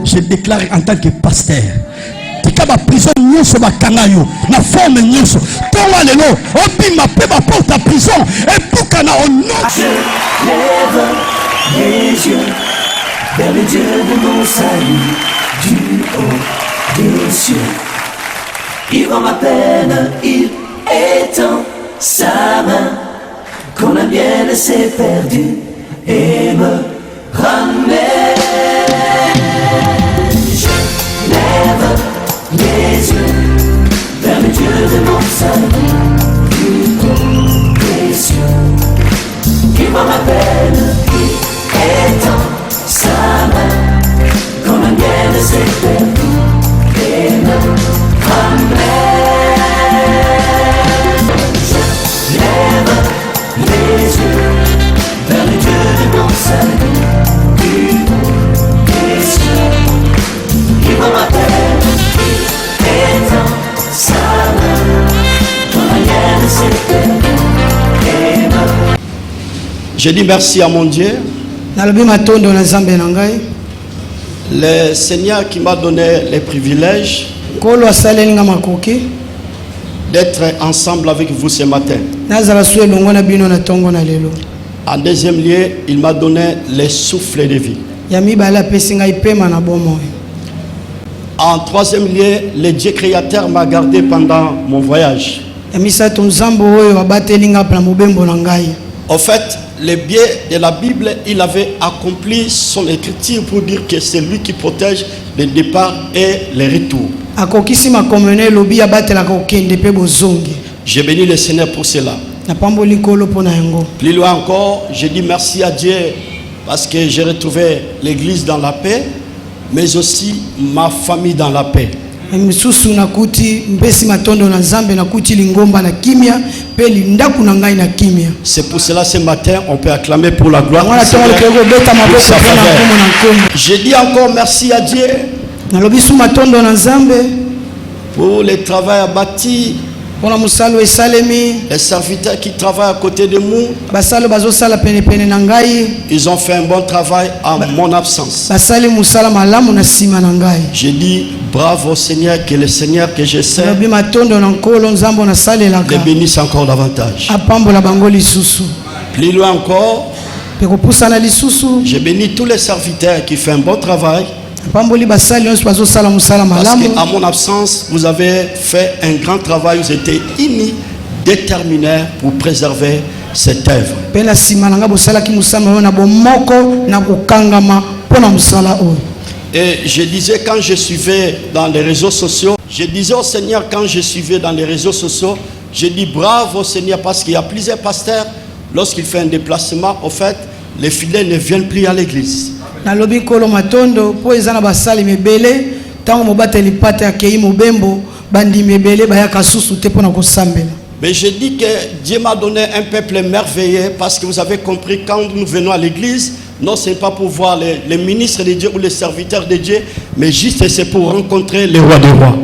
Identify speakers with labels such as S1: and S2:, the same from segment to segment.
S1: Je déclare en tant que pasteur. Tika ba prison nyonso ba kangayo na forme nyonso. Tonga lelo obima pe ba porte à prison et pour kana on nom.
S2: Je lève les yeux vers le Dieu de mon salut, du haut des cieux. Il voit ma peine, il étend sa main, qu'on a bien laissé perdu et me ramène. Je lève les yeux vers le Dieu de mon salut, du haut des cieux. Il voit ma peine, il étend sa main, qu'on a bien laissé perdu et me ramène. Je lève les yeux vers le Dieu de mon salut, du haut des cieux. Il voit ma peine, il étend sa main, qu'on a bien laissé perdu et me.
S1: Je dis merci à mon Dieu. Le Seigneur qui m'a donné les privilèges d'être ensemble avec vous ce matin. En deuxième lieu, il m'a donné les souffles de vie. En troisième lieu, le Dieu créateur m'a gardé pendant mon voyage. En fait, le biais de la Bible, il avait accompli son écriture pour dire que c'est lui qui protège le départ et le retour. Je bénis le Seigneur pour cela. Plus loin encore, je dis merci à Dieu parce que j'ai retrouvé l'église dans la paix, mais aussi ma famille dans la paix. C'est pour cela ce matin on peut acclamer pour la gloire du Seigneur, pour sa faveur. Je dis encore merci à Dieu pour le travail abattu, les serviteurs qui travaillent à côté de moi. Ils ont fait un bon travail en mon absence. Je dis bravo au Seigneur, que le Seigneur que je sers le bénisse encore davantage. Plus loin encore, je bénis tous les serviteurs qui font un bon travail. Parce qu'à mon absence, vous avez fait un grand travail, vous étiez unis, déterminés pour préserver cette œuvre. Et je disais quand je suivais dans les réseaux sociaux, je disais au Seigneur quand je suivais dans les réseaux sociaux, je dis bravo au Seigneur parce qu'il y a plusieurs pasteurs, lorsqu'il fait un déplacement, au fait, les fidèles ne viennent plus à l'église. Mais je dis que Dieu m'a donné un peuple merveilleux parce que vous avez compris quand nous venons à l'église, non ce n'est pas pour voir les ministres de Dieu ou les serviteurs de Dieu, mais juste c'est pour rencontrer le roi des rois.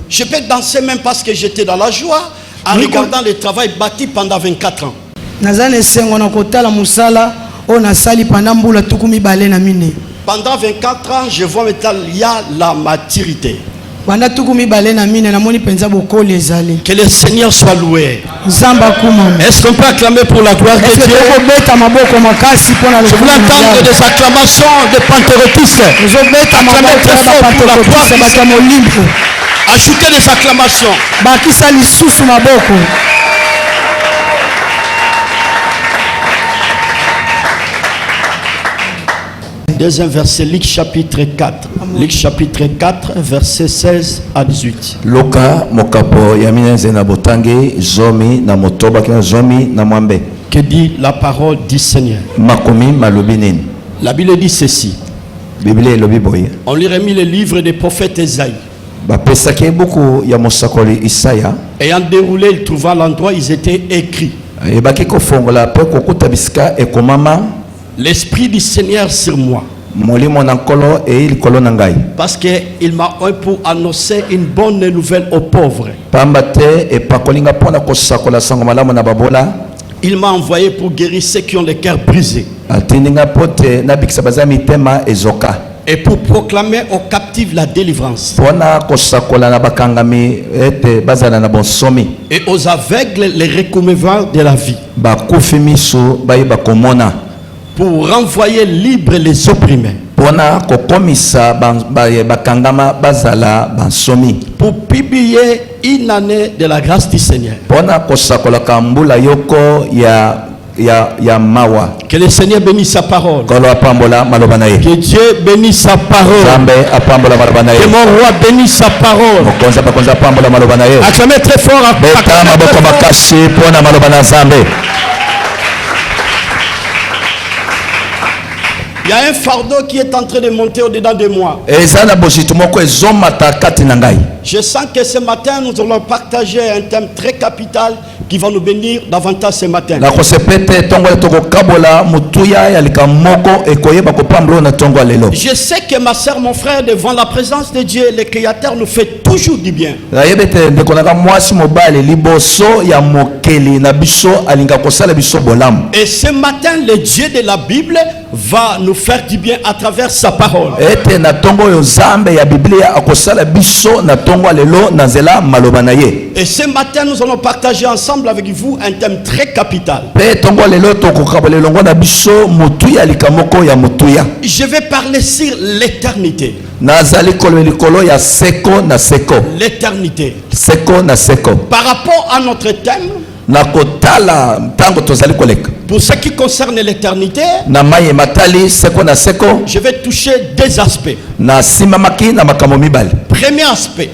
S1: Je peux danser même parce que j'étais dans la joie en regardant le travail bâti pendant 24 ans. Pendant 24 ans, je vois maintenant il y a la maturité. Que le Seigneur soit loué. Est-ce qu'on peut acclamer pour la gloire de Dieu? Je voulais entendre des acclamations de pentecôtistes. Acclamez très fort pour la gloire de Dieu. Ajoutez des acclamations. Deuxième verset, Luc chapitre 4. Luc chapitre 4, verset 16 à 18.
S3: Loka mokapo yamina zena botange zomi na motoba kina zomi na mwambe.
S1: Que dit la parole du Seigneur?
S3: Makomi malobinen.
S1: La Bible dit ceci.
S3: Bible lobi boye.
S1: On lui remis le livre des prophètes Esaïe.
S3: Ba pesake beaucoup ya mosakoli Isaya.
S1: Ayant déroulé, il trouva l'endroit où ils étaient écrits.
S3: E baki ko fongola pe ko kutabisika e komama.
S1: L'esprit du Seigneur sur moi.
S2: Parce qu'il m'a envoyé pour annoncer une bonne nouvelle aux pauvres. Il m'a envoyé pour guérir ceux qui ont le cœur brisé. Et pour proclamer aux captifs la délivrance. Et aux aveugles les recouvrements de la vie. Pour renvoyer libres les opprimés. Pour publier une année de la grâce du Seigneur. Que le Seigneur bénisse sa parole. Que Dieu bénisse sa parole. Que mon roi bénisse sa parole. Acclamez très fort. Il y a un fardeau qui est en train de monter au-dedans de moi. Je sens que ce matin, nous allons partager un thème très capital qui va nous bénir davantage ce matin. Je sais que ma soeur, mon frère, devant la présence de Dieu, le Créateur nous fait toujours du bien. Et ce matin, le Dieu de la Bible va nous faire du bien à travers sa parole. Et ce matin, nous allons partager ensemble avec vous un thème très capital. Je vais parler sur l'éternité. L'éternité. Par rapport à notre thème, pour ce qui concerne l'éternité, je vais toucher deux aspects. Premier aspect,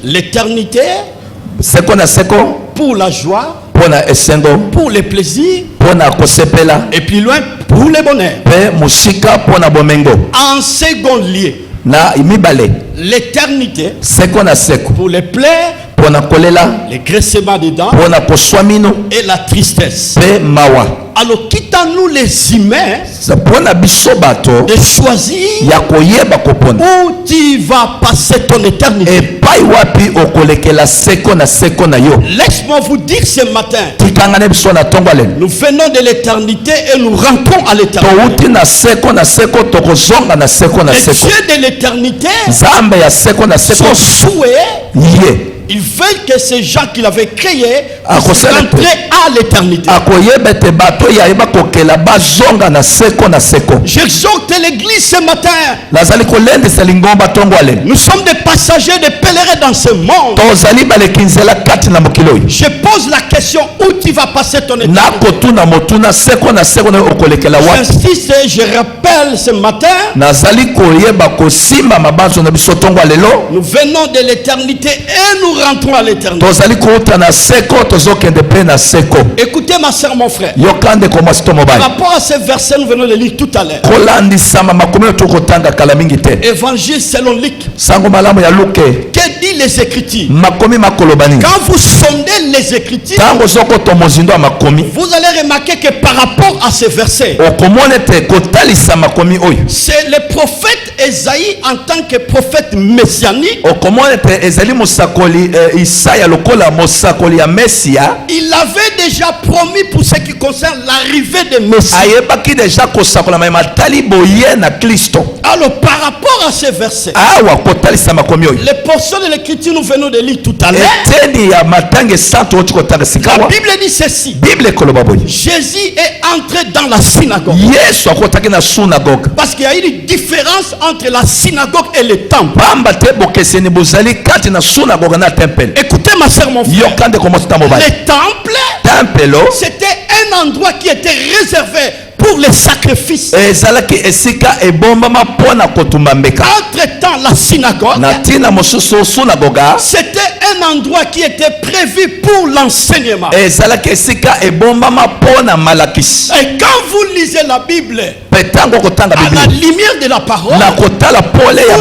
S2: l'éternité pour la joie, pour les plaisirs, et plus loin pour le bonheur. En second lieu, l'éternité pour les plaies, les graissements des dents et la tristesse. Alors quittons-nous les humains de choisir où tu vas passer ton éternité. Laisse-moi vous dire ce matin, nous venons de l'éternité et nous rentrons à l'éternité. Le Dieu de l'éternité, son souhait, il veut que ces gens qu'il avait créés puissent rentrer à l'éternité. J'exhorte l'église ce matin. Nous sommes des passagers, des pèlerins dans ce monde. Je pose la question, où tu vas passer ton éternité. J'insiste et je rappelle ce matin, nous venons de l'éternité et nous rentrons à l'éternité. Écoutez ma soeur, mon frère. Par rapport à ce verset, nous venons de lire tout à l'heure. Évangile selon Luc. Que dit les Écritures? Quand vous sondez les Écritures, vous allez remarquer que par rapport à ce verset, c'est le prophète Esaïe en tant que prophète messianique. Il avait déjà promis pour ce qui concerne l'arrivée de Messie. Alors par rapport à ce verset, les portions de l'écriture nous venons de lire tout à l'heure. La Bible dit ceci: Jésus est entré dans la synagogue. Parce qu'il y a une différence entre la synagogue et le temple. Écoutez ma soeur, mon frère, le temple, c'était un endroit qui était réservé pour les sacrifices. Entre-temps, la synagogue, c'était un endroit qui était prévu pour l'enseignement. Et quand vous lisez la Bible,
S1: la lumière de la parole, vous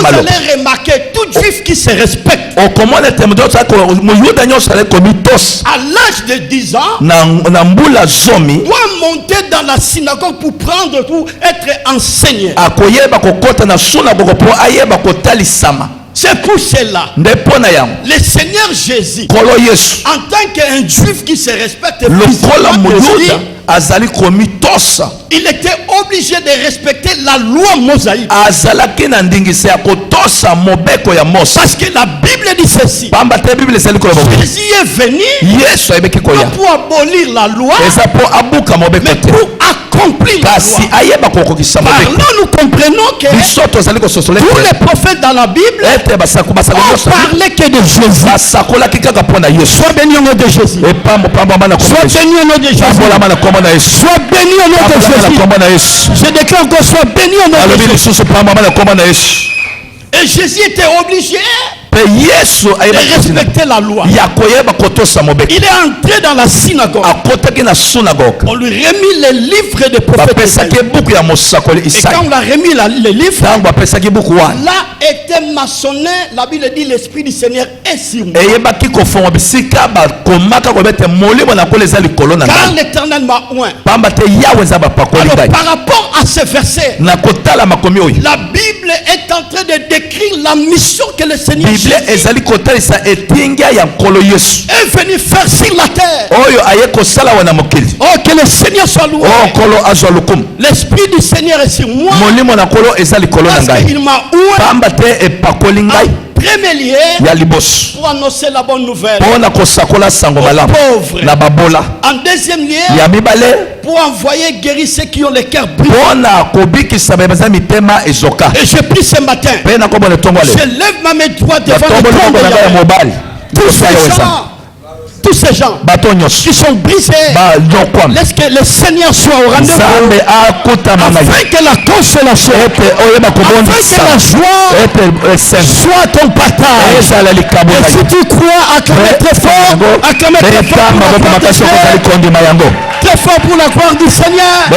S1: allez remarquer tout juif qui se respecte. À l'âge de 10 ans, doit monter dans la synagogue pour être enseigné. C'est pour cela, le Seigneur Jésus, en tant qu'un juif qui se respecte, il était obligé de respecter la loi mosaïque. Parce que la Bible dit ceci. Jésus est venu pour abolir la loi, mais pour accomplir la loi. Alors nous comprenons que tous les prophètes dans la Bible ont parlé que de Jésus. Sois béni au nom de Jésus. Sois béni au nom de Jésus. Sois béni au nom de Jésus. Je déclare qu'on soit béni au nom de Jésus. Et Jésus était obligé de respecter la loi. Il est entré dans la synagogue. On lui remit les livres des prophètes. Et quand on a remis les livres, là était maçonné. La Bible dit l'Esprit du Seigneur est sur moi. Car l'Éternel m'a oint. Alors par rapport à ce verset, la Bible est en train de décrire la mission que le Seigneur est venu faire sur la terre. Oh, que le Seigneur soit loué. L'Esprit du Seigneur est sur moi. Parce qu'il m'a oint. Premier lieu, pour annoncer la bonne nouvelle aux pauvres. En deuxième lieu, pour envoyer guérir ceux qui ont les cœurs brisés. Et je prie ce matin, je lève ma main droite devant le trône de Yahweh. Tous ces gens qui sont brisés, laisse que le Seigneur soit au rendez-vous, afin que la consolation, afin que la joie soit ton partage. Et si tu crois, acclamez très fort, très fort pour la gloire du Seigneur.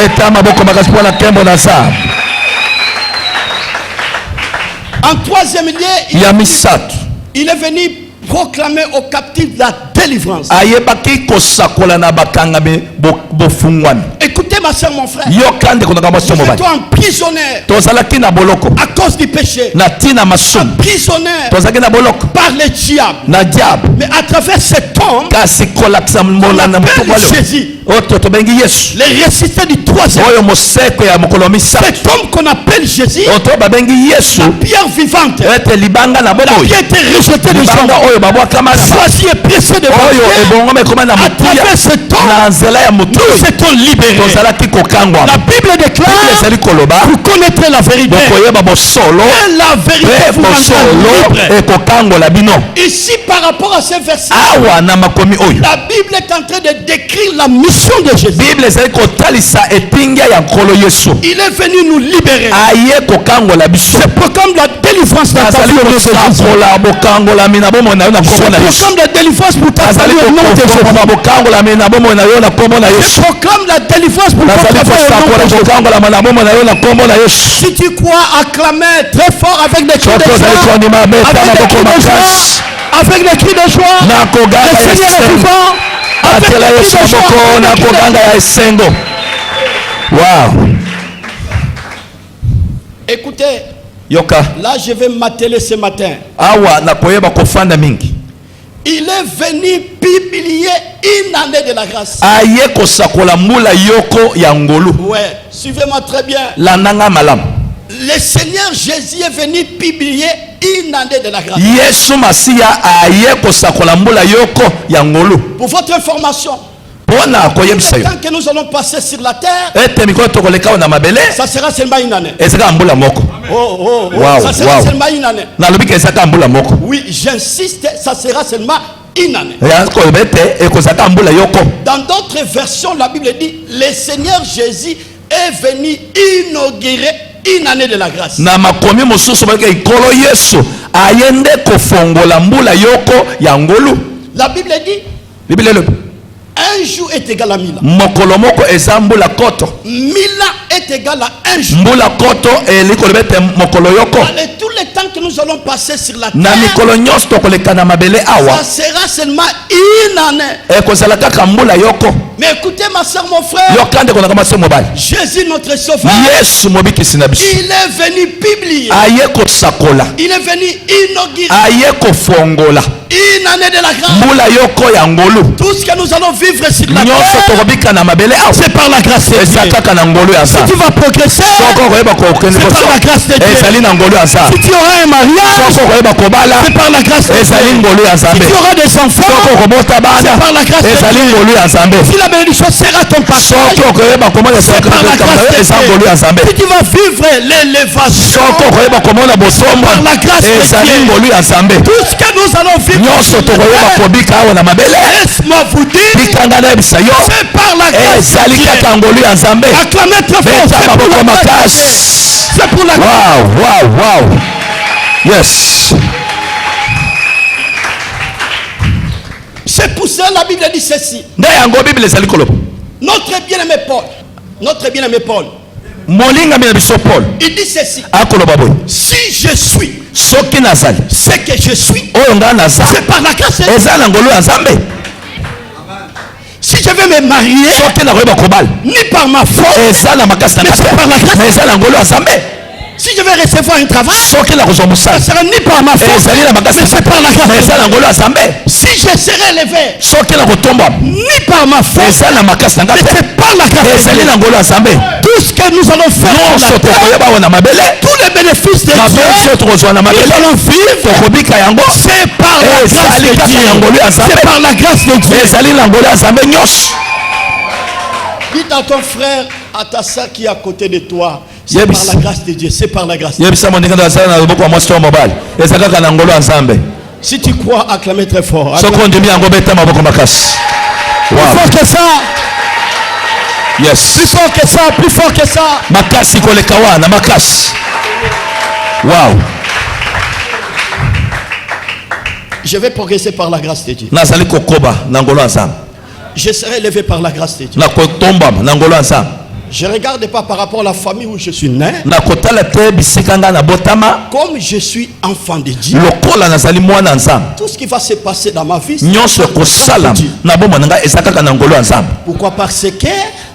S1: En troisième lieu, il est venu proclamer aux captifs la délivrance. Écoutez ma soeur, mon frère. Vous êtes emprisonné à cause du péché. Emprisonné par le diable. Mais à travers cet homme, on appelle Jésus, le ressuscité du troisième. Cet homme qu'on appelle Jésus, la pierre vivante, la pierre était rejetée des gens, choisi et pressé de Dieu. À travers cet homme, nous étions libérés. La Bible déclare, vous connaîtrez la vérité, et la vérité vous rendra libre. Ici, par rapport à ce verset, la Bible est en train de décrire la mission de Jésus. Il est venu nous libérer. C'est pour comme la délivrance dans ta vie au nom de Jésus. Je proclame la délivrance pour ta famille au nom de Jésus. Je proclame la délivrance pour ta famille au nom de Jésus. Si tu crois, acclamer très fort avec des cris de joie, avec des cris de joie, le Seigneur est vivant.
S3: Wow.
S1: Écoutez, là je vais m'atteler ce matin. Il est venu publier une année de la grâce. Ouais, suivez-moi très bien. Le Seigneur Jésus est venu publier une année de la grâce. Pour votre information, le temps que nous allons passer sur la terre, ça sera seulement une année. Ça sera seulement une année. Oui, j'insiste, ça sera seulement une année. Dans d'autres versions, la Bible dit, le Seigneur Jésus est venu inaugurer une année de la grâce. La Bible dit, un jour est égal à 1000 ans. 1000 ans est égal à un jour.
S3: Mbula koto elikolebete mokolo yoko.
S1: Allez, tous les temps que nous allons passer sur la
S3: Na
S1: terre,
S3: mikolo nyonso tokoleka na mabele awa.
S1: ça sera seulement une année.
S3: Ekozala kaka mbula yoko.
S1: Mais écoutez ma soeur, mon frère,
S3: Yokande kona kama se mobile.
S1: Jésus notre sauveur,
S3: Yesu mobikisi na biso.
S1: il est venu publier,
S3: Aye kosakola.
S1: il est venu inaugurer
S3: Aye kofongola.
S1: une année de la grâce.
S3: Mbula yoko ya ngolu.
S1: Tout ce que nous allons vivre sur la
S3: Nyonso
S1: terre,
S3: tokobika na mabele awa.
S1: c'est par la grâce de Dieu.
S3: Eza kaka na ngolu ya
S1: Si
S3: sa.
S1: tu vas progresser,
S3: Soko koyeba kokende
S1: c'est par la grâce de Dieu.
S3: ezali na ngolu ya sa.
S1: Si tu auras un mariage,
S3: Soko koyeba kobala
S1: c'est par la grâce de
S3: ezali
S1: Dieu.
S3: ngolu ya
S1: Si
S3: Nzambe.
S1: tu auras des enfants,
S3: Soko kobota bana
S1: c'est par la grâce de
S3: ezali
S1: Dieu.
S3: ngolu ya Nzambe.
S1: Si la bénédiction sera ton partage,
S3: Soko koyeba komona
S1: c'est par la grâce de
S3: eza ngolu ya Nzambe.
S1: Dieu. Si tu vas vivre l'élévation,
S3: Soko koyeba komona bosombo
S1: par la grâce de
S3: ezali
S1: Dieu.
S3: ngolu ya Nzambe.
S1: Tout ce que nous allons vivre,
S3: Nyonso tokoyeba kobika awa na mabele.
S1: laisse-moi vous dire,
S3: Bikanga na ebisa yo.
S1: c'est par la grâce de
S3: Ezali
S1: Dieu.
S3: kaka ngolu ya Nzambe.
S1: Acclamez très fort,
S3: Beta
S1: c'est pour
S3: maboko
S1: la grâce de
S3: makasi.
S1: Dieu. C'est pour la grâce.
S3: Wow. Yes.
S1: C'est pour ça la Bible dit ceci.
S3: Nde yango Bible ezali koloba.
S1: Notre bien-aimé Paul,
S3: Molinga mina biso Paul.
S1: il dit ceci.
S3: Akoloba boy.
S1: Si je suis
S3: Soki nazali.
S1: ce que je suis,
S3: Oyo nga naza.
S1: c'est par la grâce de Dieu.
S3: Eza na ngolu ya Nzambe.
S1: Si je vais me marier,
S3: Soki na koyeba kobala.
S1: ni par ma faute,
S3: Eza na makasi na
S1: mais
S3: kati.
S1: c'est par la grâce.
S3: Mais eza na ngolu ya Nzambe.
S1: Si je vais recevoir un travail,
S3: Soki na kozwa
S1: ce
S3: mosala.
S1: sera ni par ma faute,
S3: Ezali na makasi
S1: mais
S3: na
S1: c'est par la
S3: kati. Mais
S1: grâce.
S3: eza na ngolu ya Nzambe.
S1: Si je serai élevé,
S3: Soki na kotomba.
S1: ni par ma faute,
S3: Eza na makasi na
S1: mais
S3: kati.
S1: c'est par la grâce.
S3: Ezali na ngolu ya Nzambe.
S1: Tout ce que nous allons faire sur
S3: Nyonso
S1: la terre,
S3: tokoyeba awa na mabele.
S1: tous les bénéfices de
S3: Mabe
S1: Dieu,
S3: so tokozwa na
S1: nous
S3: mabele.
S1: allons vivre,
S3: Tokobika yango.
S1: c'est par la grâce
S3: Ezali
S1: de
S3: kaka
S1: Dieu.
S3: na ngolu ya Nzambe.
S1: C'est par la grâce de Dieu.
S3: Ezali na ngolu ya Nzambe nyonso.
S1: Dites à ton frère, à ta soeur qui est à côté de toi, c'est
S3: Yebis.
S1: par la grâce de Dieu, c'est par la grâce de Dieu.
S3: Yebisa moninga ndo asala na loboko ya mwasi to mobali. Eza kaka na ngolu ya Nzambe.
S1: Si tu crois, acclamez très fort.
S3: Soko ondimi yango beta maboko makasi.
S1: Plus
S3: Wow.
S1: fort que ça,
S3: Yes.
S1: plus fort que ça, plus fort que ça.
S3: Makasi koleka wana makasi. Wow.
S1: Je vais progresser par la grâce de Dieu.
S3: Nazali kokoba na ngolu ya Nzambe.
S1: Je serai élevé par la grâce de Dieu.
S3: Na kotomba na ngolu ya Nzambe.
S1: Je ne regarde pas par rapport à la famille où je suis né.
S3: Na kotala te bisika nga na botama.
S1: Comme je suis enfant de Dieu,
S3: Lokola nazali mwana Nzambe.
S1: tout ce qui va se passer dans ma vie,
S3: Nyonso ekosala na bomoi na ngai eza kaka na ngolu ya Nzambe.
S1: pourquoi? Parce que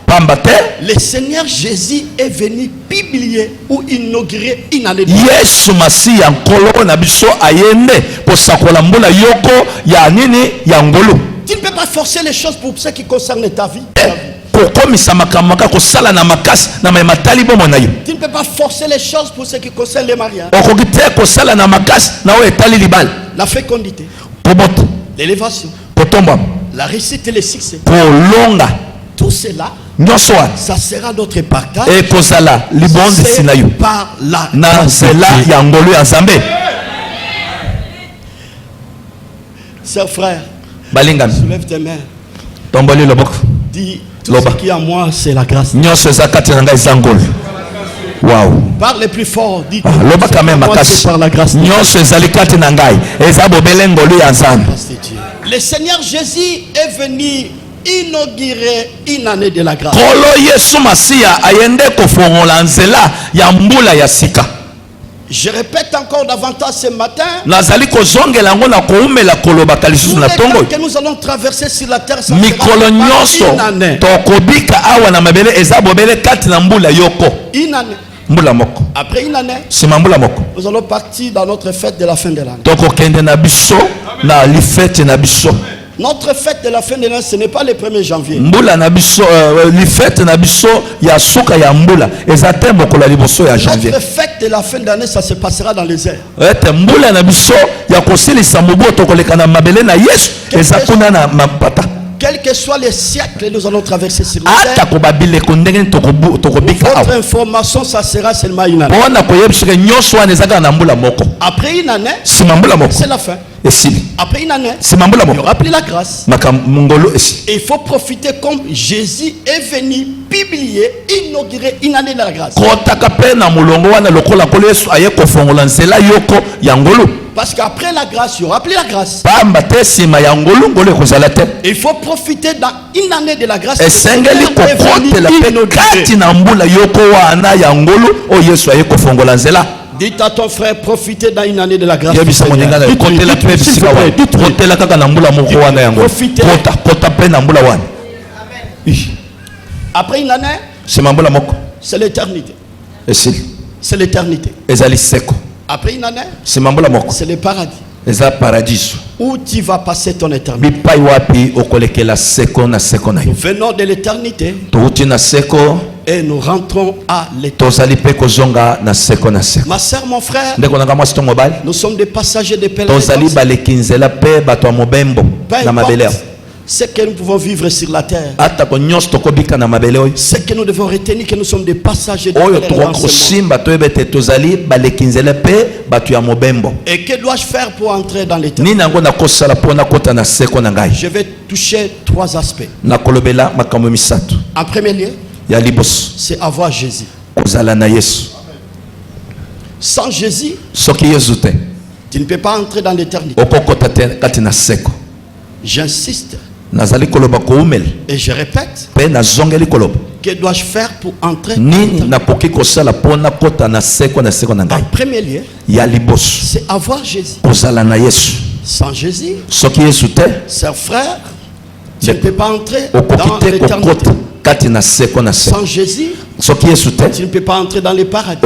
S3: Pamba te
S1: le Seigneur Jésus est venu publier ou inaugurer une année de
S3: Yesu Masiya nkolo na biso ayende kosakola mbula yoko ya nini ya ngolu.
S1: Tu ne peux pas forcer les choses pour ce qui concerne ta vie.
S3: Kokomisa makambo maka kosala na makasi na matali bomoi na yo.
S1: Tu ne peux pas forcer les choses pour ce qui concerne les mariages.
S3: Okoki te kosala na makasi na oyo etali libala.
S1: La fécondité,
S3: Kobota,
S1: l'élévation,
S3: kotombama,
S1: la réussite et le succès.
S3: kolonga,
S1: Tout cela,
S3: nyonso wana
S1: ça sera notre partage.
S3: ekozala libondisi na yo
S1: par la
S3: na
S1: grâce de
S3: nzela
S1: Dieu.
S3: ya ngolu ya Nzambe.
S1: Sœur, frère,
S3: Balingami,
S1: soulève tes mains.
S3: tomboli loboko.
S1: Dis, tout
S3: Loba.
S1: ce qui est à moi, c'est la grâce.
S3: Nyonso eza kati na ngai eza ngolu. Wow.
S1: Parle plus fort. Dis,
S3: Loba
S1: tout ce
S3: quand
S1: qui est à
S3: même
S1: moi,
S3: makasi.
S1: c'est par la grâce de Dieu.
S3: Nyonso ezali kati na ngai eza bobele ngolu ya Nzambe.
S1: Grâce de Dieu. Le Seigneur Jésus est venu inaugurer une année de la grâce.
S3: Kolo Yesu Masiya ayende kofongola nzela ya mbula ya sika.
S1: Je répète encore davantage ce matin.
S3: Nazali kozongela yango na koumela kolobaka lisusu
S1: Tous
S3: na
S1: les
S3: tongo.
S1: temps que nous allons traverser sur la terre, ça
S3: Mikolo
S1: sera
S3: nyonso
S1: une année.
S3: tokobika awa na mabele eza bobele kati na mbula yoko.
S1: Une année.
S3: Mbula moko.
S1: Après une année,
S3: Sima mbula moko.
S1: nous allons partir dans notre fête de la fin de l'année.
S3: Tokokende na biso na lifete na biso.
S1: Notre fête de la fin de l'année, ce n'est pas le 1er janvier.
S3: Mbula na biso lifete na biso ya suka ya mbula eza te mokolo ya liboso ya janvier.
S1: Notre fête de la fin d'année, ça se passera dans les airs.
S3: Ete mbula na biso ya kosilisa mobu tokoleka na mabele na Yesu eza kuna na mapata.
S1: Quels que soient les siècles, nous allons traverser sur les
S3: Ata
S1: airs.
S3: kobabile kondenge tokobika
S1: Votre
S3: awa.
S1: information, ça sera seulement une année.
S3: Pona koyebisika nyonso wana eza kaka na mbula moko.
S1: Après une année,
S3: Sima mbula moko.
S1: c'est la fin.
S3: Esili.
S1: Après une année,
S3: Sima mbula
S1: il n'y
S3: moko.
S1: aura plus la grâce.
S3: Makamungolo esi.
S1: Et il faut profiter comme Jésus est venu publier, inaugurer une année de la grâce.
S3: Kotaka pe na mulongo wana lokola kolo Yesu aye kofongola nzela yoko ya ngolu.
S4: Parce qu'après la grâce, il y aura plus la grâce.
S3: Il
S4: faut profiter dans une année de la grâce. Dites à ton frère, profitez dans une année de la grâce. Après une année, c'est l'éternité. C'est l'éternité. Après une année, c'est le paradis. Où tu vas passer ton éternité. Nous venons de l'éternité et nous rentrons à l'éternité. Ma soeur, mon frère, nous sommes des passagers de pèlerins. Ce que nous pouvons vivre sur la terre, ce que nous devons retenir, que nous sommes des passagers de pèlerins. Et que dois-je faire pour entrer dans l'éternité? Je vais toucher 3 aspects. En premier lieu, c'est avoir Jésus. Sans Jésus, tu ne peux pas entrer dans l'éternité. J'insiste. Et je répète, que dois-je faire pour entrer dans l'éternité? En premier lieu, c'est avoir Jésus. Sans Jésus, chers frères, tu ne peux pas entrer dans l'éternité. Sans Jésus, tu ne peux pas entrer dans les paradis.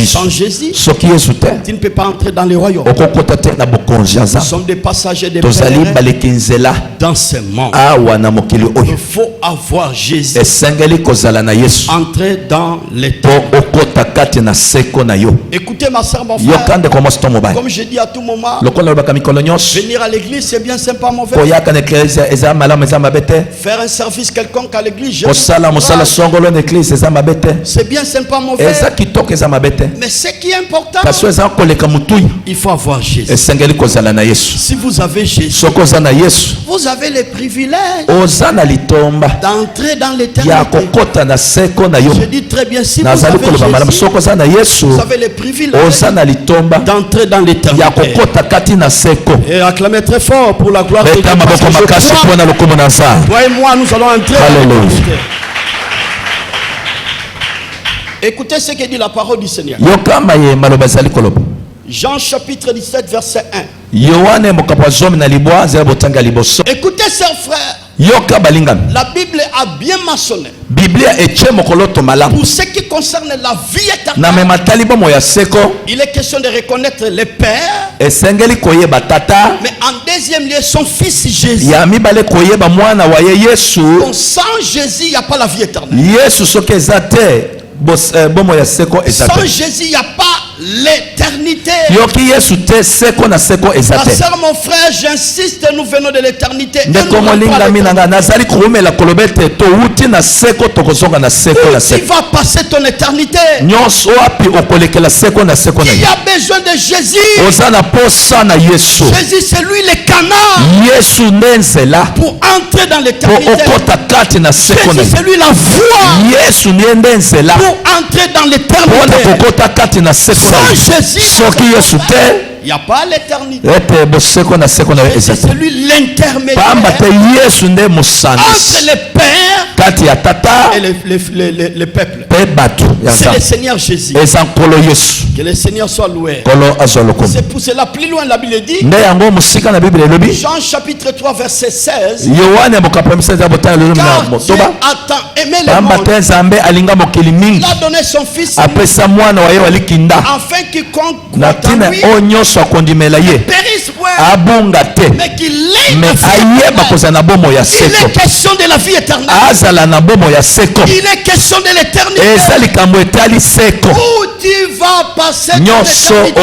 S4: Sans Jésus, tu ne peux pas entrer dans les royaumes. Nous sommes des passagers de pèlerins dans ce monde. Il faut avoir Jésus. Entrer dans l'éternité. Écoutez ma soeur, mon frère, comme je dis à tout moment, venir à l'église c'est bien, c'est pas mauvais. Faire un service quelconque à l'église, c'est bien, c'est pas mauvais. Mais ce qui est important, il faut avoir Jésus. Si vous avez Jésus, vous avez le privilège d'entrer dans l'éternité. Je dis très bien, si vous avez Jésus, vous avez le privilège d'entrer dans l'éternité. Et acclamez très fort pour la gloire de Dieu. Toi et moi, nous allons entrer dans l'éternité. Écoutez ce que dit la parole du Seigneur. Jean chapitre 17 verset 1. Écoutez, chers frères, la Bible a bien mentionné pour ce qui concerne la vie éternelle, il est question de reconnaître le Père, mais en deuxième lieu son Fils Jésus. Donc, sans Jésus, il n'y a pas la vie éternelle. Sans Jésus, il n'y a pas l'éternité. Ma soeur, mon frère, j'insiste, nous venons de l'éternité. Où tu vas passer ton éternité? Qui a besoin de Jésus? Jésus, c'est lui le canal pour entrer dans l'éternité. Jésus, c'est lui la voie pour entrer dans l'éternité. Sans Jésus, il n'y a pas l'éternité. Jésus, c'est lui l'intermédiaire entre le Père et le peuple. C'est le Seigneur Jésus. Que le Seigneur soit loué. C'est pour cela, plus loin, la Bible dit, Jean chapitre 3 verset 16, car Dieu a tant aimé le monde, il a donné son Fils afin quiconque croit en lui périsse point, mais qu'il ait la vie éternelle. Il est question de la vie éternelle. Il est question de l'éternité. Où tu vas passer ton éternité.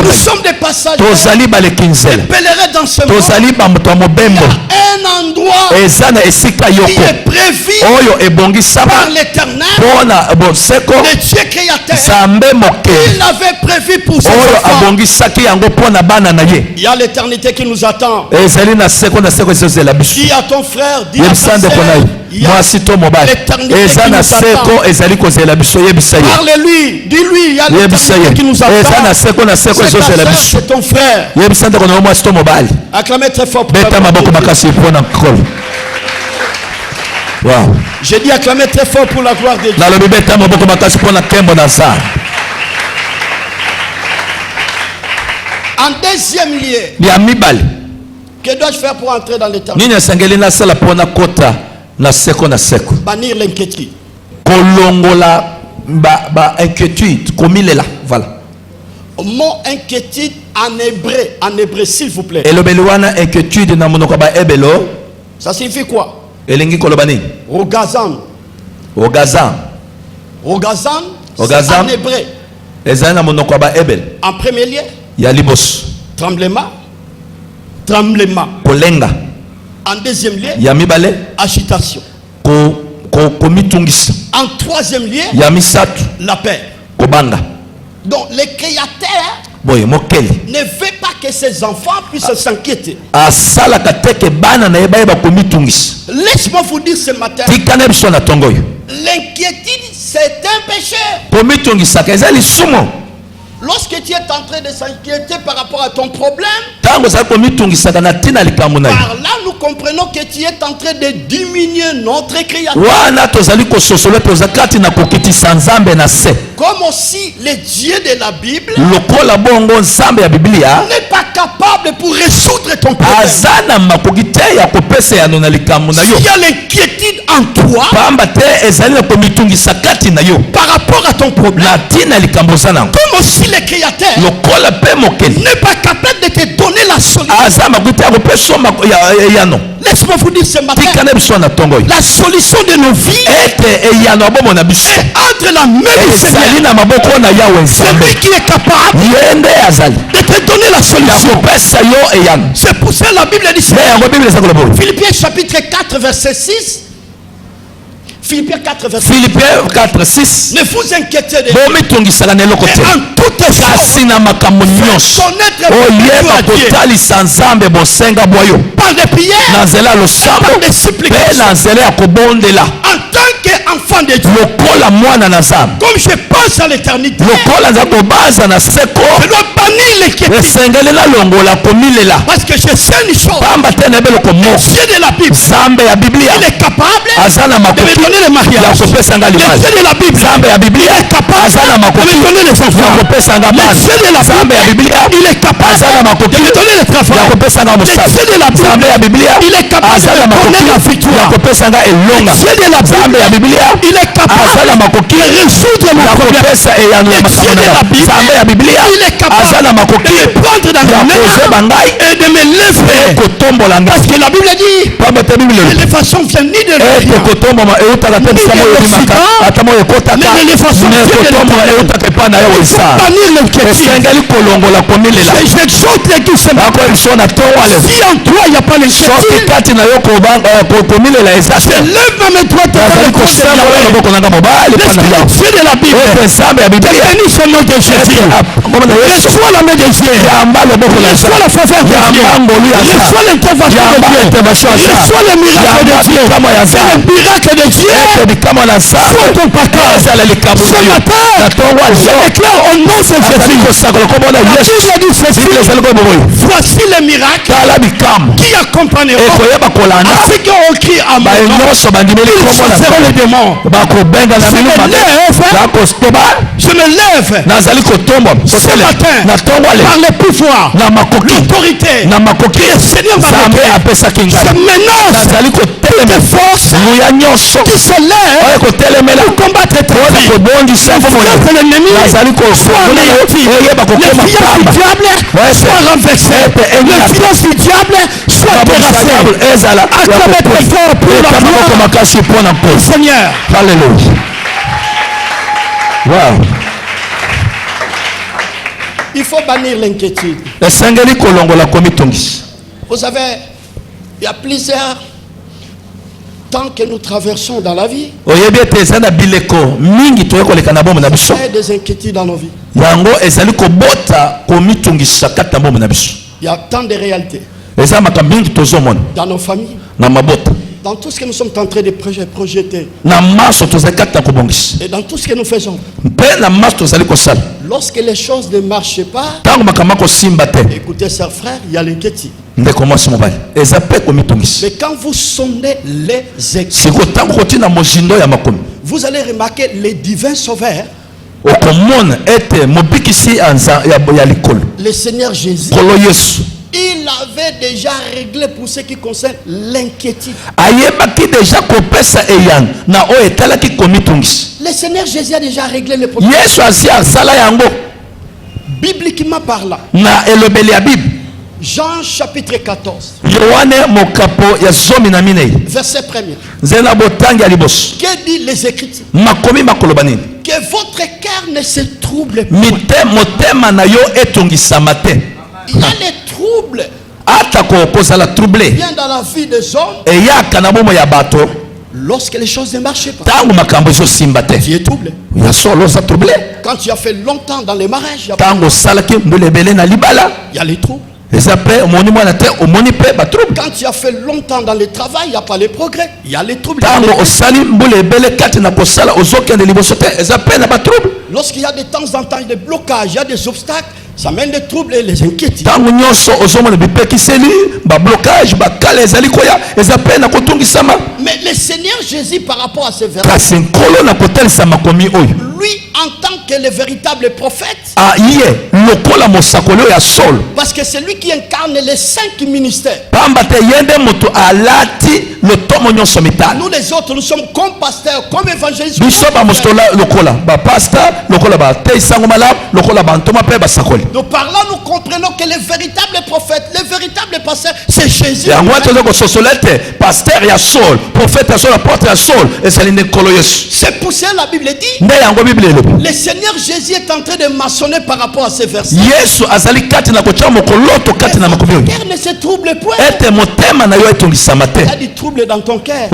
S4: Nous sommes des passagers, des pèlerins dans ce monde. Il y a un endroit qui est prévu par l'éternel, le Dieu créateur. Il avait prévu pour ses enfants. Il y a l'éternité qui nous attend. Dis à ton frère, dis à ta sœur,
S3: mwasi to mobali eza na seko ezali kozela biso yebisa ye.
S1: Parle-lui, dis-lui, il y a l'éternité qui nous attend.
S3: Eza na seko ezozela biso.
S1: C'est ton frère.
S3: Yebisa ndeko na mwasi to mobali.
S1: Acclamez très fort pour
S3: beta maboko makasi pona nkolo. Wow.
S1: J'ai dit acclamer très fort pour la gloire de Dieu.
S3: Na lobi beta maboko makasi pona kembo na za.
S1: En deuxième lieu,
S3: ya mibali.
S1: Que dois-je faire pour entrer dans l'éternité?
S3: Nini sangeli na sala pona kota na seko na seko.
S1: Bannir l'inquiétude.
S3: Kolongola ba inquiétude komilela, voilà.
S1: Mot inquiétude en hébreu s'il vous plaît.
S3: Elobeli wana inquiétude na monoko ba ebelo.
S1: Ça signifie quoi?
S3: Elingi kolobani.
S1: Rogazan.
S3: Rogazan.
S1: Rogazan.
S3: Rogazan.
S1: En hébreu.
S3: Ezana na monoko ba ebel.
S1: En premier lieu.
S3: Ya libos.
S1: Tremblement. Tremblement.
S3: Kolenga.
S1: En deuxième lieu.
S3: Ya mibale.
S1: Agitation.
S3: Komitungisa.
S1: En troisième lieu.
S3: Ya misatu.
S1: La paix.
S3: Kobanga.
S1: Donc le créateur
S3: boye mokeli
S1: ne veut pas que ses enfants puissent s'inquiéter.
S3: Asala kateke bana na yeba komitungisa.
S1: Laisse-moi vous dire ce matin.
S3: Tikana biso na tongoyo.
S1: L'inquiétude c'est un péché.
S3: Komitungisa kezali sumo.
S1: Lorsque tu es en train de s'inquiéter par rapport à ton problème,
S3: par là
S1: nous comprenons que tu es en train de diminuer notre créateur. Comme aussi le Dieu de la Bible n'est pas capable pour résoudre ton problème. S'il y a l'inquiétude en toi par rapport à ton problème, comme aussi le créateur n'est pas capable de te donner la solution. Laisse-moi vous dire ce matin, la solution de nos vies est entre la main du Seigneur. C'est lui qui est capable de te donner la solution. C'est pour ça que la Bible dit Philippiens chapitre 4 verset 6. Philippiens 4 verset 6. Ne vous inquiétez de rien. En toute chose, par des prières, par des supplications, en tant qu'enfant de Dieu, comme je pense à l'éternité, je dois bannir l'inquiétude. Parce que je sais une chose, Dieu de la Bible, il est capable de me donner le mariage. Le Dieu de la Bible, il est capable de me donner les enfants. Le Dieu de la Bible, il est capable de me donner le travail. Le Dieu de la Bible, il est capable de me donner la victoire. Le Dieu de la Bible, il est capable de résoudre mon problème. Le Dieu de la Bible, il est capable de me prendre dans la main et de me lever. Parce que la Bible dit que les façons viennent ni de rien, j'exhorte l'église ce matin. Si en toi il n'y a pas l'inquiétude, je lève ma main droite dans le côté de la Bible. Bénis son nom de Jésus. Reçois la main de Dieu. Reçois la faveur de Dieu. Reçois l'intervention de Dieu. Reçois le miracle de Dieu. C'est le miracle de Dieu. Sois ton papa. Ce matin, je déclare au nom de Jésus. Voici le miracle qui accompagneront à ceux qui ont crié à mon nom. Ils chasseront les démons. Je me lève ce matin par le pouvoir, l'autorité que le Seigneur m'a donné. Je menace toutes forces qui se lèvent pour combattre l'ennemi, soit anéanti. Le fiance du diable soit renversé. Le fiance du diable soit terrassé. Acclamez très fort pour la gloire du Seigneur.
S3: Alléluia. Wow.
S1: Il faut bannir l'inquiétude. Vous savez, il y a plusieurs temps que nous traversons dans la vie. Il y a des inquiétudes dans nos vies. Il y a tant de réalités dans nos familles, Dans tout ce que nous sommes en train de projeter.
S3: Et
S1: dans tout ce que nous faisons. Lorsque les choses ne marchent pas. Écoutez, chers frères, il y a l'inquiétude. Mais quand vous sondez les Écritures, vous allez remarquer les divins sauveurs. Le Seigneur Jésus, il avait déjà réglé pour ce qui concerne l'inquiétude. Le Seigneur Jésus a déjà réglé le problème. Bibliquement parlant. Jean chapitre 14. Verset 1er. Que dit les Écritures? Que votre cœur ne se trouble pas. Il y a des troubles. Bien dans la vie des hommes. Lorsque les choses ne marchent pas. Tu es troublé. Quand tu as fait longtemps dans les mariages, il y a les troubles. Quand tu as fait longtemps dans le travail, il n'y a pas les progrès. Il y a les troubles. Lorsqu'il y a de temps en temps des blocages, il y a des obstacles, ça mène des troubles et les inquiétudes. Mais le Seigneur Jésus, par rapport à ce verset, lui, en tant que le véritable prophèt, parce que c'est lui qui incarne les 5 ministères. Nous les autres, nous sommes comme pasteurs, comme évangélistes. Nous parlons, nous comprenons que le véritable prophète, le véritable pasteur, c'est Jésus. C'est pour ça la Bible dit, le Seigneur Jésus est en train de maçonner par rapport à ces versets. Le cœur ne se trouble point. Il y a du trouble dans ton cœur.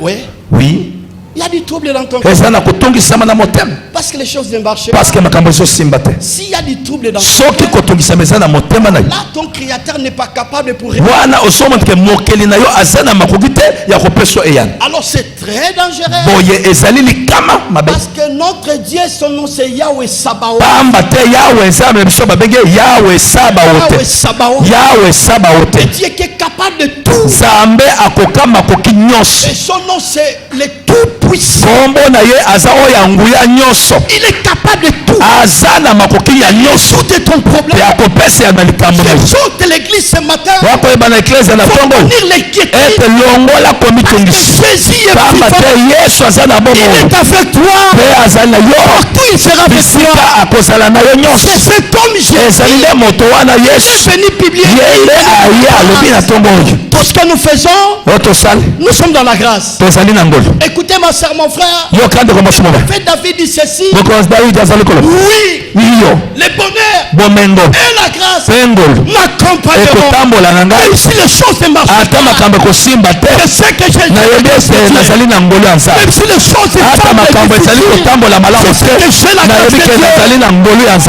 S1: Oui. Oui. Il y a du trouble dans ton cœur. Parce que les choses ne marchent pas. S'il y a du trouble dans ton cœur, là ton créateur n'est pas capable pour répondre. Alors c'est très dangereux. Parce que notre Dieu, son nom c'est Yahweh Sabaoth. Yahweh Sabaoth. Dieu qui est capable de tout. Et son nom c'est le tout puissant. Il est capable de tout. Tout est ton problème. J'exhorte l'église ce matin. Faut venir l'inquiétude. Jésus est vivant. Il est avec toi. Partout il sera avec toi. C'est cet homme Jésus. Il est venu publier. Tout ce que nous faisons, nous sommes dans la grâce. Écoutez ma soeur, mon frère. Fait David dit ceci. Oui, le bonheur et la grâce m'accompagneront. Même si les choses ne marchent pas, je sais que j'ai même si les choses ne semblent difficiles, je sais que j'ai la grâce de Dieu.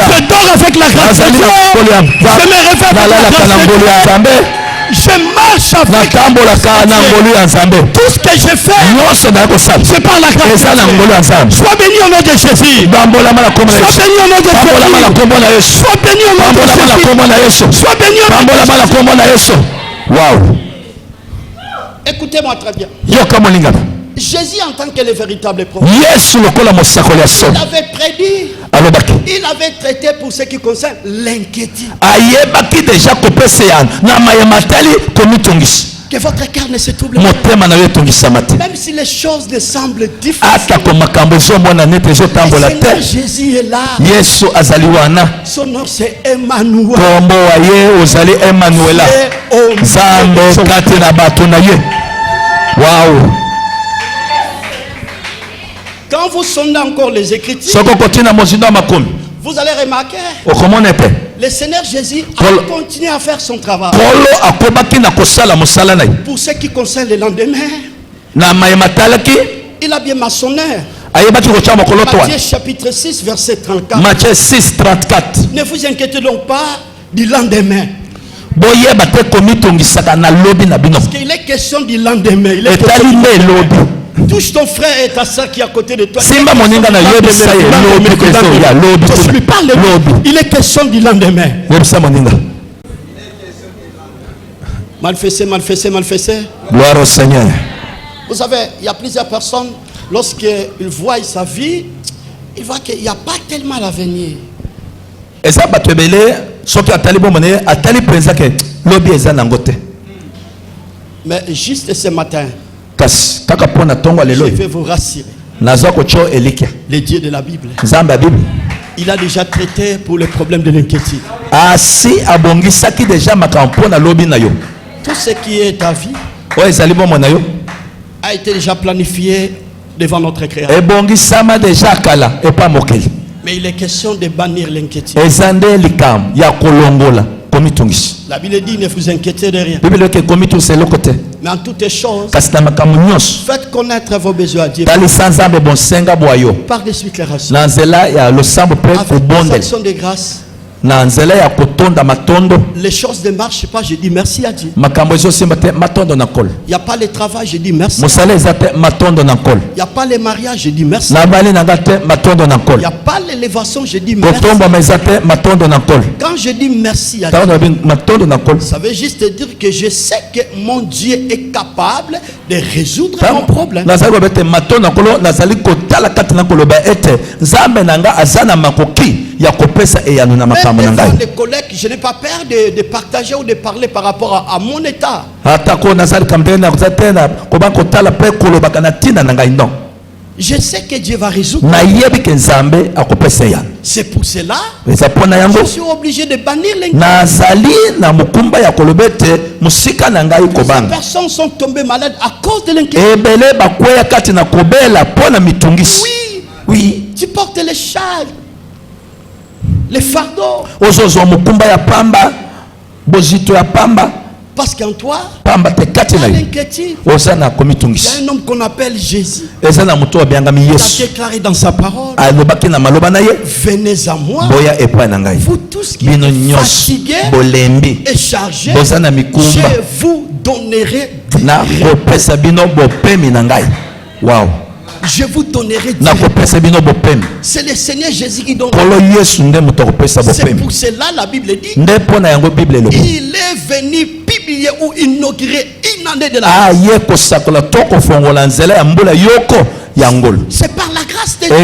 S1: Je dors avec la grâce de Dieu. Je me réveille avec la grâce de Dieu. Je marche avec tout ce que je fais, c'est par la grâce de Dieu. Sois béni au nom de Jésus. Sois béni au nom de Jésus. Sois béni au nom de Jésus. Sois béni au nom de Jésus. Wow. Écoutez-moi très bien. Jésus en tant que le véritable prophète, il avait prédit, il avait traité pour ce qui concerne l'inquiétude. Que votre cœur ne se trouble pas. Même si les choses ne semblent difficiles, Jésus est là. Son nom c'est Emmanuel. Wow. Quand vous sondez encore les Écritures, vous allez remarquer, le Seigneur Jésus a continué à faire son travail. Pour ce qui concerne le lendemain, il a bien maçonné. Matthieu chapitre 6 verset 34. Ne vous inquiétez donc pas du lendemain.
S3: boyeba te komitongisaka na lobi na bino.
S1: Parce qu'il est question du lendemain. Il est
S3: etali nde lobi.
S1: Touche ton frère et ta soeur qui est à côté de toi.
S3: Simba moninga na yebisa ye lobi keso ya lobi.
S1: Je lui parle de lobi. Il est question du lendemain.
S3: Yebisa moninga.
S1: Manifesté, manifesté, manifesté.
S3: Gloire au Seigneur.
S1: Vous savez, il y a plusieurs personnes, lorsqu'ils voient sa vie, ils voient qu'il n'y a pas tellement l'avenir.
S3: Et ça,
S1: mais juste ce matin,
S3: je
S1: vais vous rassurer. Le Dieu de la Bible, il a déjà traité pour les problèmes de l'inquiétude. Tout ce qui est ta vie a été déjà planifié devant notre Créateur. Mais il est question de bannir l'inquiétude. La Bible dit ne vous inquiétez de rien. Mais en toutes choses, faites connaître vos besoins à Dieu par des déclarations. Avec des actions de grâce. Les choses ne marchent pas, je dis merci à Dieu. Il n'y a pas le travail, je dis merci. Il n'y a pas le mariage, je dis merci. Il n'y a pas l'élévation, je dis merci. Quand je dis merci à Dieu, ça veut juste dire que je sais que mon Dieu est capable de résoudre mon problème. Même les collègues, je n'ai pas peur de partager ou de parler par rapport à mon état. Je sais que Dieu va résoudre. C'est pour cela que je suis obligé de bannir l'inquiétude. Ces personnes sont tombées malades à cause de l'inquiétude. Oui, tu portes les châles, les fardeaux. Parce qu'en toi, il y a l'inquiétude. Il y a un homme qu'on appelle Jésus. Il a déclaré dans sa parole: venez à moi, vous tous qui êtes fatigués et chargés, je vous donnerai du répit. Wow. Je vous donnerai du répit. C'est le Seigneur Jésus qui donne. C'est pour cela la Bible dit il est venu publier ou inaugurer une année de la grâce. C'est par la grâce de Dieu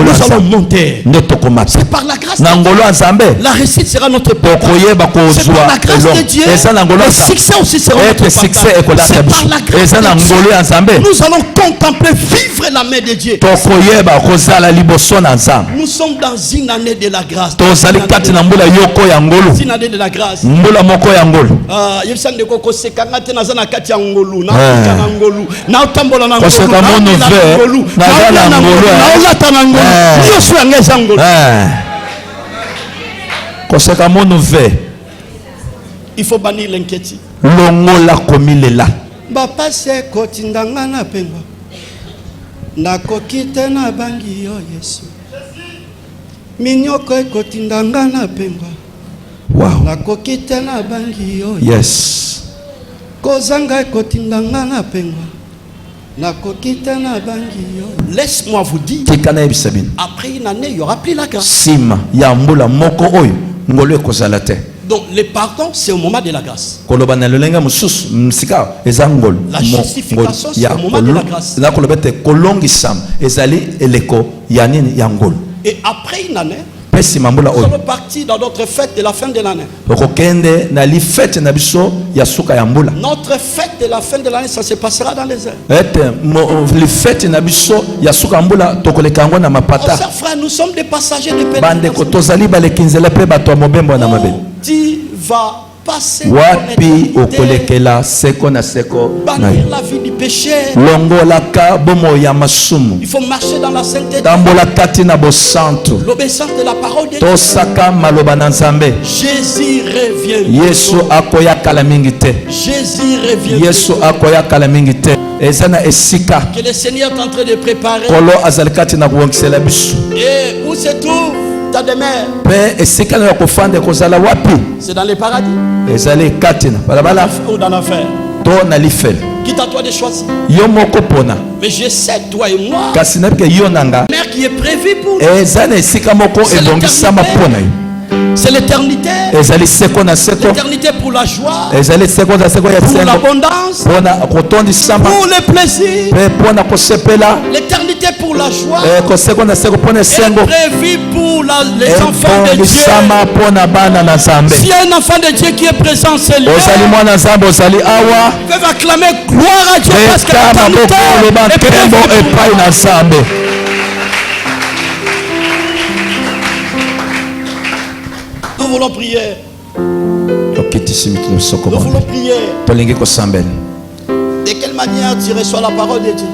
S1: nous allons monter. C'est par la grâce de Dieu. La réussite sera notre porte. C'est par la grâce de Dieu. Le succès aussi sera notre porte. C'est par la grâce de Dieu. Nous allons contempler, vivre la main de Dieu. Nous sommes dans une année de la grâce. Une année de la grâce. Il faut bannir l'inquiétude. Bapase kotindanga na pengo nakokite na bangi yo Yesu minyoko ekotindanga na pengo. Wow. Nakokite na bangi yo.
S3: Yes.
S1: Kozanga ekotindanga na pengo. Laisse-moi vous dire, après une année, il n'y aura plus la grâce. Donc le pardon, c'est au moment de la grâce. La justification, c'est au moment de la grâce. Et après une année, nous allons partir dans notre fête de la fin de l'année. Notre fête de la fin de l'année, ça se passera dans les airs. Chers frères, nous sommes des passagers de pèlerinage. Tu vas passer
S3: wapi okolekela seko na seko
S1: bannir la vie du péché.
S3: Longolaka bomo ya masumu.
S1: Il faut marcher dans la sainteté.
S3: Tambola kati na bosantu.
S1: L'obéissance de la parole de Dieu.
S3: Tosaka maloba na Nzambe.
S1: Jésus revient.
S3: Yesu akoya kala mingi te.
S1: Jésus revient.
S3: Yesu akoya kala mingi te. Ezana esika.
S1: Que le Seigneur est en train de préparer.
S3: Kolo azalikati na kuongisela bisu.
S1: Et où se trouve ta demeure?
S4: C'est dans les paradis
S1: ou dans l'enfer?
S4: Quitte à toi de choisir.
S1: Mais je sais, toi et moi,
S4: Mère qui est prévue pour nous. C'est l'éternité. L'éternité pour la joie, pour l'abondance, pour le plaisir. L'éternité pour la joie est prévue pour les enfants de Dieu. S'il y a un enfant de Dieu qui est présent, c'est lui. Peuvent acclamer gloire à Dieu parce que l'éternité est prévue.
S1: Nous voulons prier. Nous voulons prier. De quelle manière tu reçois la parole de Dieu?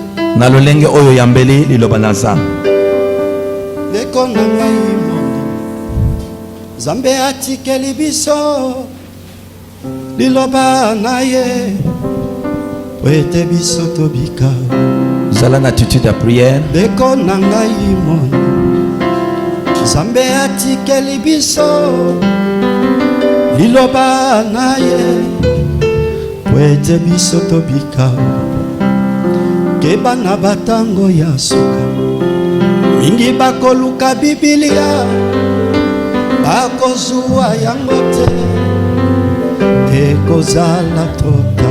S1: Zambe atikeli biso liloba naye wete biso tobika.
S3: Zala une attitude de prière.
S1: Deko nangai mon Zambe atikeli biso liloba naye wete biso tobika. Keba na batango ya suka mingi bakoluka Biblia bakozua yango te ekozala tota.